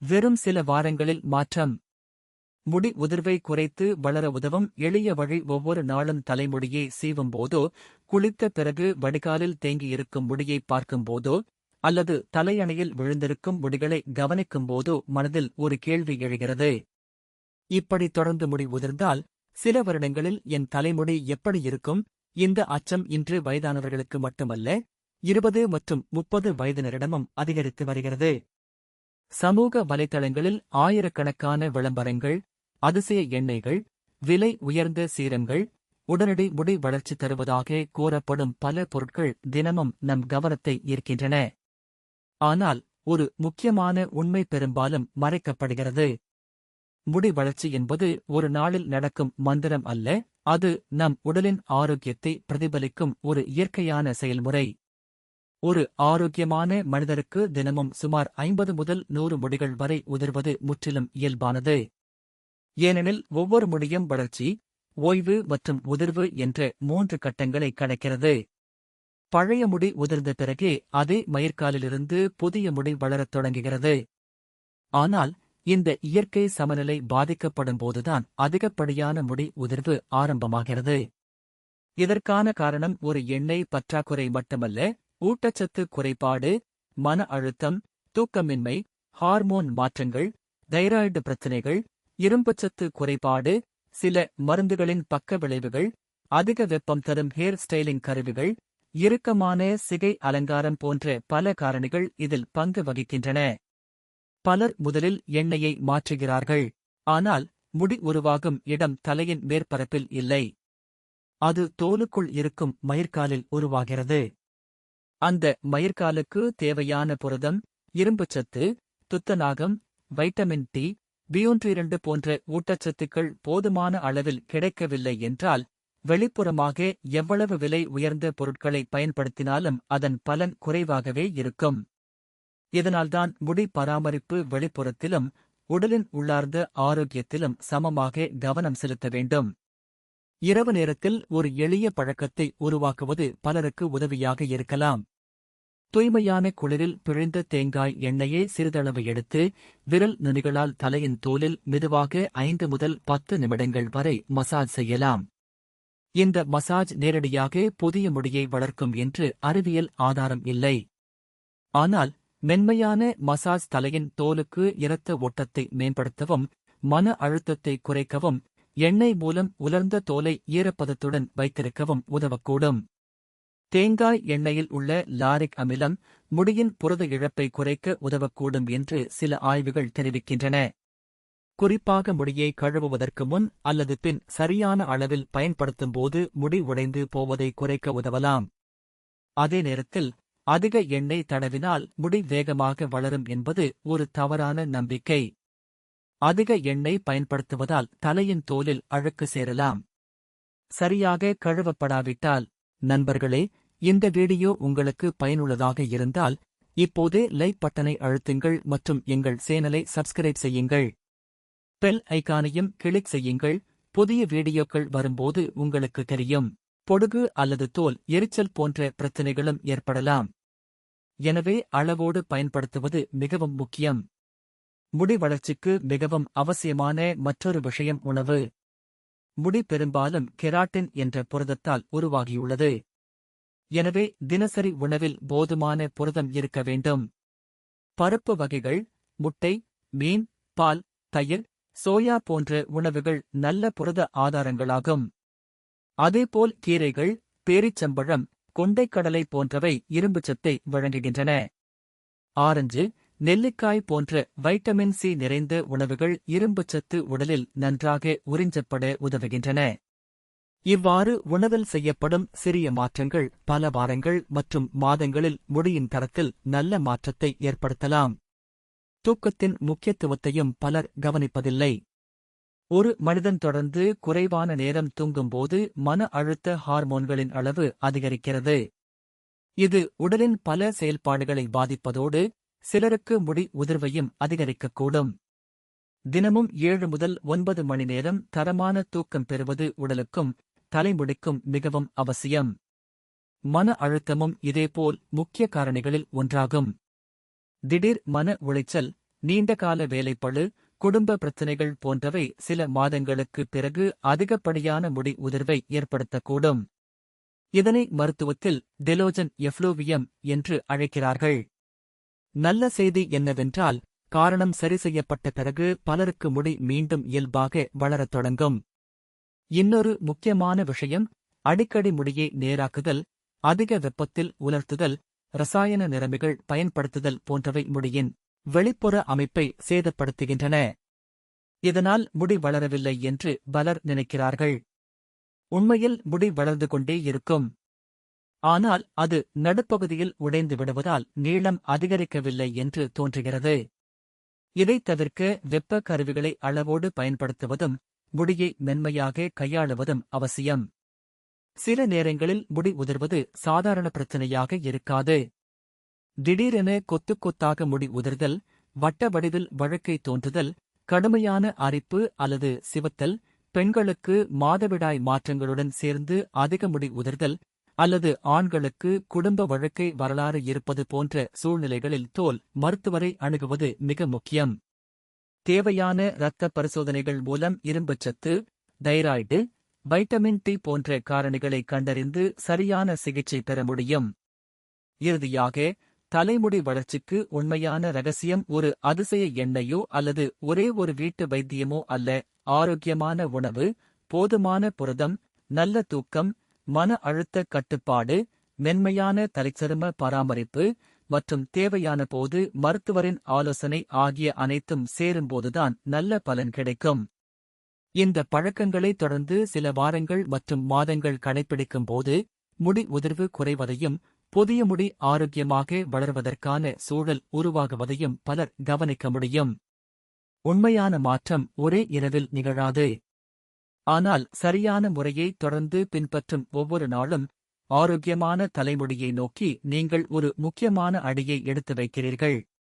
வெறும் சில வாரங்களில் மாற்றம். முடி உதிர்வை குறைத்து வளர உதவும் எளிய வழி. ஒவ்வொரு நாளும் தலைமுடியை சீவும் போதோ, குளித்த பிறகு வடிகாலில் தேங்கியிருக்கும் முடியை பார்க்கும் போதோ, அல்லது தலையணையில் விழுந்திருக்கும் முடிகளை கவனிக்கும் போதோ மனதில் ஒரு கேள்வி எழுகிறது. இப்படி தொடர்ந்து முடி உதிர்ந்தால் சில வருடங்களில் என் தலைமுடி எப்படி இருக்கும்? இந்த அச்சம் இன்று வயதானவர்களுக்கு மட்டுமல்ல, 20 மற்றும் 30 வயதினரிடமும் அதிகரித்து வருகிறது. சமூக வலைத்தளங்களில் ஆயிரக்கணக்கான விளம்பரங்கள், அதிசய எண்ணெய்கள், விலை உயர்ந்த சீரங்கள், உடனடி முடி வளர்ச்சி தருவதாக கூறப்படும் பல பொருட்கள் தினமும் நம் கவனத்தை ஈர்க்கின்றன. ஆனால் ஒரு முக்கியமான உண்மை பெரும்பாலும் மறைக்கப்படுகிறது. முடி வளர்ச்சி என்பது ஒரு நாளில் நடக்கும் மந்திரம் அல்ல, அது நம் உடலின் ஆரோக்கியத்தை பிரதிபலிக்கும் ஒரு இயற்கையான செயல்முறை. ஒரு ஆரோக்கியமான மனிதருக்கு தினமும் சுமார் 50 முதல் 100 முடிகள் வரை உதிர்வது முற்றிலும் இயல்பானது. ஏனெனில் ஒவ்வொரு முடியும் வளர்ச்சி, ஓய்வு மற்றும் உதிர்வு என்ற 3 கட்டங்களை கடக்கிறது. பழைய முடி உதிர்ந்த பிறகே அதே மயிர்காலிலிருந்து புதிய முடி வளரத் தொடங்குகிறது. ஆனால் இந்த இயற்கை சமநிலை பாதிக்கப்படும் போதுதான் அதிகப்படியான முடி உதிர்வு ஆரம்பமாகிறது. இதற்கான காரணம் ஒரு எண்ணெய் பற்றாக்குறை மட்டுமல்ல, ஊட்டச்சத்து குறைபாடு, மன அழுத்தம், தூக்கமின்மை, ஹார்மோன் மாற்றங்கள், தைராய்டு பிரச்சினைகள், இரும்புச்சத்து குறைபாடு, சில மருந்துகளின் பக்க விளைவுகள், அதிக வெப்பம் தரும் ஹேர் ஸ்டைலிங் கருவிகள், இறுக்கமான சிகை அலங்காரம் போன்ற பல காரணிகள் இதில் பங்கு வகிக்கின்றன. பலர் முதலில் எண்ணெயை மாற்றுகிறார்கள். ஆனால் முடி உருவாகும் இடம் தலையின் மேற்பரப்பில் இல்லை. அது தோலுக்குள் இருக்கும் மயிர்காலில் உருவாகிறது. அந்த மயிர்காலுக்கு தேவையான புரதம், இரும்புச்சத்து, துத்தநாகம், வைட்டமின் டி, B12 போன்ற ஊட்டச்சத்துக்கள் போதுமான அளவில் கிடைக்கவில்லை என்றால், வெளிப்புறமாக எவ்வளவு விலை உயர்ந்த பொருட்களை பயன்படுத்தினாலும் அதன் பலன் குறைவாகவே இருக்கும். இதனால்தான் முடி பராமரிப்பு வெளிப்புறத்திலும் உடலின் உள்ளார்ந்த ஆரோக்கியத்திலும் சமமாக கவனம் செலுத்த வேண்டும். இரவு நேரத்தில் ஒரு எளிய பழக்கத்தை உருவாக்குவது பலருக்கு உதவியாக இருக்கலாம். தூய்மையான குளிரில் பிழிந்த தேங்காய் எண்ணெயை சிறிதளவு எடுத்து விரல் நுனிகளால் தலையின் தோலில் மெதுவாக 5 முதல் 10 நிமிடங்கள் வரை மசாஜ் செய்யலாம். இந்த மசாஜ் நேரடியாக புதிய முடியை வளர்க்கும் என்று அறிவியல் ஆதாரம் இல்லை. ஆனால் மென்மையான மசாஜ் தலையின் தோலுக்கு இரத்த ஓட்டத்தை மேம்படுத்தவும், மன அழுத்தத்தை குறைக்கவும், எண்ணெய் மூலம் உலர்ந்த தோலை ஈரப்பதத்துடன் வைத்திருக்கவும் உதவக்கூடும். தேங்காய் எண்ணெயில் உள்ள லாரிக் அமிலம் முடியின் புரத இழப்பை குறைக்க உதவக்கூடும் என்று சில ஆய்வுகள் தெரிவிக்கின்றன. குறிப்பாக முடியை கழுவுவதற்கு முன் அல்லது பின் சரியான அளவில் பயன்படுத்தும்போது முடி உடைந்து போவதை குறைக்க உதவலாம். அதே நேரத்தில் அதிக எண்ணெய் தடவினால் முடி வேகமாக வளரும் என்பது ஒரு தவறான நம்பிக்கை. அதிக எண்ணெய் பயன்படுத்துவதால் தலையின் தோலில் அழுக்கு சேரலாம். சரியாக கழுவப்படாவிட்டால். நண்பர்களே, இந்த வீடியோ உங்களுக்கு பயனுள்ளதாக இருந்தால் இப்போதே லைக் பட்டனை அழுத்துங்கள் மற்றும் எங்கள் சேனலை சப்ஸ்கிரைப் செய்யுங்கள். பெல் ஐகானையும் கிளிக் செய்யுங்கள். புதிய வீடியோக்கள் வரும்போது உங்களுக்கு தெரியும். பொடுகு அல்லது தோல் எரிச்சல் போன்ற பிரச்சினைகளும் ஏற்படலாம். எனவே அளவோடு பயன்படுத்துவது மிகவும் முக்கியம். முடி வளர்ச்சிக்கு மிகவும் அவசியமான மற்றொரு விஷயம் உணவு. முடி பெரும்பாலும் கெராட்டின் என்ற புரதத்தால் உருவாகியுள்ளது. எனவே தினசரி உணவில் போதுமான புரதம் இருக்க வேண்டும். பருப்பு வகைகள், முட்டை, மீன், பால், தயிர், சோயா போன்ற உணவுகள் நல்ல புரத ஆதாரங்களாகும். அதேபோல் கீரைகள், பேரிச்சம்பழம், கொண்டைக்கடலை போன்றவை இரும்புச்சத்தை வழங்குகின்றன. ஆரஞ்சு, நெல்லிக்காய் போன்ற வைட்டமின் சி நிறைந்த உணவுகள் இரும்புச்சத்து உடலில் நன்றாக உறிஞ்சப்பட உதவுகின்றன. இவ்வாறு உணவில் செய்யப்படும் சிறிய மாற்றங்கள் பல வாரங்கள் மற்றும் மாதங்களில் முடியின் தரத்தில் நல்ல மாற்றத்தை ஏற்படுத்தலாம். தூக்கத்தின் முக்கியத்துவத்தையும் பலர் கவனிப்பதில்லை. ஒரு மனிதன் தொடர்ந்து குறைவான நேரம் தூங்கும்போது மன அழுத்த ஹார்மோன்களின் அளவு அதிகரிக்கிறது. இது உடலின் பல செயல்பாடுகளை பாதிப்பதோடு சிலருக்கு முடி உதிர்வையும் அதிகரிக்கக்கூடும். தினமும் 7 முதல் 9 மணி நேரம் தரமான தூக்கம் பெறுவது உடலுக்கும் தலைமுடிக்கும் மிகவும் அவசியம். மன அழுத்தமும் இதேபோல் முக்கிய காரணிகளில் ஒன்றாகும். திடீர் மன உளைச்சல், நீண்டகால வேலைப்பளு, குடும்ப பிரச்சினைகள் போன்றவை சில மாதங்களுக்குப் பிறகு அதிகப்படியான முடி உதிர்வை ஏற்படுத்தக்கூடும். இதனை மருத்துவத்தில் டெலோஜன் எஃப்ளூவியம் என்று அழைக்கிறார்கள். நல்ல செய்தி என்னவென்றால், காரணம் சரி செய்யப்பட்ட பிறகு பலருக்கு முடி மீண்டும் இயல்பாக வளரத் தொடங்கும். இன்னொரு முக்கியமான விஷயம், அடிக்கடி முடியை நேராக்குதல், அதிக வெப்பத்தில் உலர்த்துதல், ரசாயன நிறமிகள் பயன்படுத்துதல் போன்றவை முடியின் வெளிப்புற அமைப்பை சேதப்படுத்துகின்றன. இதனால் முடி வளரவில்லை என்று பலர் நினைக்கிறார்கள். உண்மையில் முடி வளர்ந்து கொண்டே இருக்கும். ஆனால் அது நடுப்பகுதியில் உடைந்து விடுவதால் நீளம் அதிகரிக்கவில்லை என்று தோன்றுகிறது. இதைத் தவிர்க்க வெப்ப கருவிகளை அளவோடு பயன்படுத்துவதும் முடியை மென்மையாக கையாளுவதும் அவசியம். சில நேரங்களில் முடி உதிர்வது சாதாரண பிரச்சனையாக இருக்காது. திடீரென கொத்துக் கொத்தாக முடி உதிர்தல், வட்ட வடிவில் வழுக்கை தோன்றுதல், கடுமையான அரிப்பு அல்லது சிவத்தல், பெண்களுக்கு மாதவிடாய் மாற்றங்களுடன் சேர்ந்து அதிக முடி உதிர்தல், அல்லது ஆண்களுக்கு குடும்ப வழக்கை வரலாறு இருப்பது போன்ற சூழ்நிலைகளில் தோல் மருத்துவரை அணுகுவது மிக முக்கியம். தேவையான இரத்த பரிசோதனைகள் மூலம் இரும்புச்சத்து, தைராய்டு, வைட்டமின் டி போன்ற காரணிகளை கண்டறிந்து சரியான சிகிச்சை பெற முடியும். இறுதியாக, தலைமுடி வளர்ச்சிக்கு உண்மையான ரகசியம் ஒரு அதிசய எண்ணெயோ அல்லது ஒரே ஒரு வீட்டு வைத்தியமோ அல்ல. ஆரோக்கியமான உணவு, போதுமான புரதம், நல்ல தூக்கம், மன அழுத்த கட்டுப்பாடு, மென்மையான தலைச்சரும பராமரிப்பு மற்றும் தேவையான போது மருத்துவரின் ஆலோசனை ஆகிய அனைத்தும் சேரும்போதுதான் நல்ல பலன் கிடைக்கும். இந்த பழக்கங்களை தொடர்ந்து சில வாரங்கள் மற்றும் மாதங்கள் கடைப்பிடிக்கும் போது முடி உதிர்வு குறைவதையும் புதிய முடி ஆரோக்கியமாக வளர்வதற்கான சூழல் உருவாகுவதையும் பலர் கவனிக்க முடியும். உண்மையான மாற்றம் ஒரே இரவில் நிகழாது. ஆனால் சரியான முறையை தொடர்ந்து பின்பற்றும் ஒவ்வொரு நாளும் ஆரோக்கியமான தலைமுடியை நோக்கி நீங்கள் ஒரு முக்கியமான அடியை எடுத்து வைக்கிறீர்கள்.